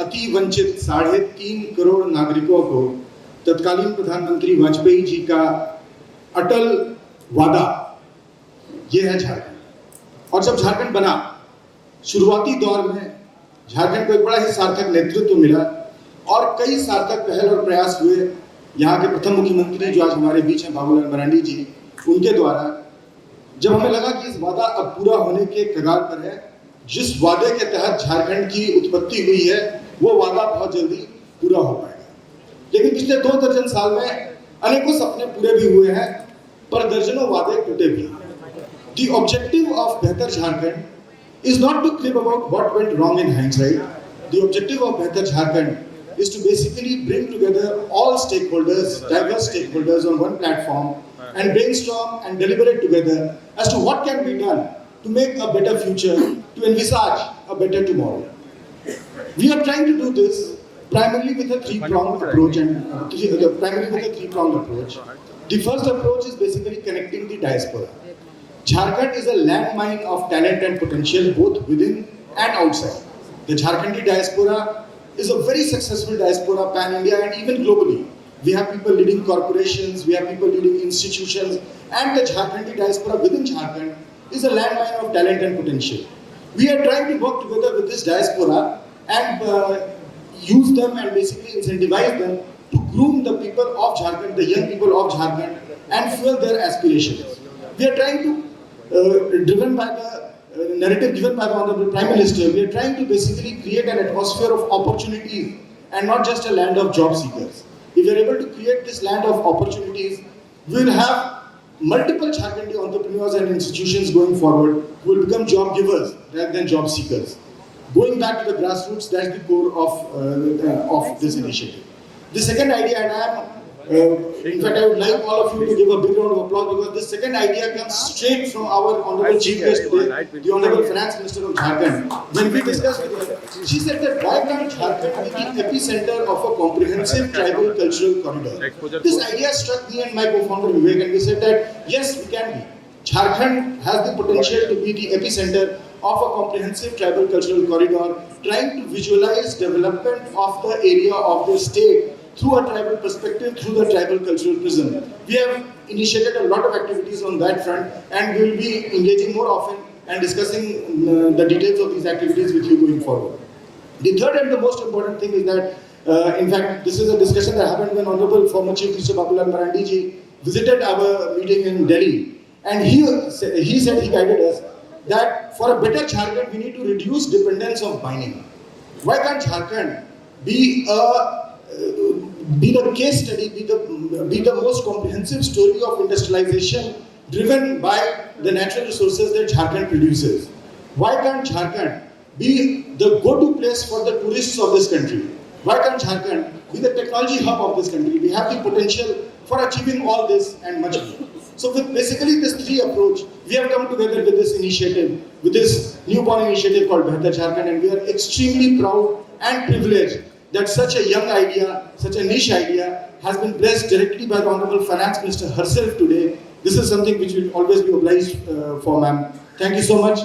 अति वंचित 3.5 करोड़ नागरिकों को तत्कालीन प्रधानमंत्री वाजपेयी जी का अटल वादा, ये है झारखंड। और जब झारखंड बना, शुरुआती दौर में झारखंड को एक बड़ा ही सार्थक नेतृत्व मिला और कई सार्थक पहल और प्रयास हुए। यहाँ के प्रथम मुख्यमंत्री जो आज हमारे बीच हैं, बाबूलाल मरांडी जी, उनके द्वारा जब हमें लगा कि इस वादा अब पूरा होने के कगार पर है, जिस वादे के तहत झारखंड की उत्पत्ति हुई है, वो वादा बहुत जल्दी पूरा हो पाएगा। लेकिन पिछले 2 दर्जन साल में अनेकों सपने पूरे भी हुए हैं, पर दर्जनों वादे टूटे भी। The objective of बेहतर Jharkhand is not to crib about what went wrong in hindsight. The objective of बेहतर Jharkhand is to basically bring together all stakeholders, diverse stakeholders on one platform and brainstorm and deliberate together as to what can be done to make a better future, to envisage a better tomorrow. We are trying to do this primarily with a three-pronged approach. The first approach is basically connecting the diaspora. Jharkhand is a landmine of talent and potential both within and outside. The Jharkhandi diaspora is a very successful diaspora pan-India and even globally. We have people leading corporations, we have people leading institutions, and the Jharkhandi diaspora within Jharkhand is a landmine of talent and potential. We are trying to work together with this diaspora and use them and basically incentivize them to groom the people of Jharkhand, the young people of Jharkhand, and fuel their aspirations. We are trying to, driven by the narrative given by the Honorable Prime Minister, we are trying to basically create an atmosphere of opportunities and not just a land of job seekers. If we are able to create this land of opportunities, we will have multiple Jharkhandi entrepreneurs and institutions going forward who will become job givers rather than job seekers. Going back to the grassroots, that's the core of this initiative. The second idea, and in fact, I would like all of you to give a big round of applause because this second idea comes straight from our Honorable Chief Guest today, the Honorable Finance Minister of Jharkhand. When we discussed with her, she said that why can't Jharkhand be the epicenter of a comprehensive tribal cultural corridor? This idea struck me and my co-founder Vivek, and we said that yes, we can be. Jharkhand has the potential to be the epicenter of a comprehensive tribal cultural corridor, trying to visualize development of the area of the state through a tribal perspective, through the tribal cultural prism. We have initiated a lot of activities on that front, and we will be engaging more often and discussing the details of these activities with you going forward. The third and the most important thing is that, in fact, this is a discussion that happened when Honorable former Chief Minister Babulal Marandi ji visited our meeting in Delhi, and he guided us that for a better Jharkhand, we need to reduce dependence on mining. Why can't Jharkhand be the case study, be the most comprehensive story of industrialization driven by the natural resources that Jharkhand produces? Why can't Jharkhand be the go-to place for the tourists of this country? Why can't Jharkhand be the technology hub of this country? We have the potential for achieving all this and much more. So with basically this three approach, we have come together with this initiative, with this newborn initiative called Behatar Jharkhand, and we are extremely proud and privileged that such a young idea, such a niche idea has been blessed directly by the Honorable Finance Minister herself today. This is something which we will always be obliged for, ma'am. Thank you so much.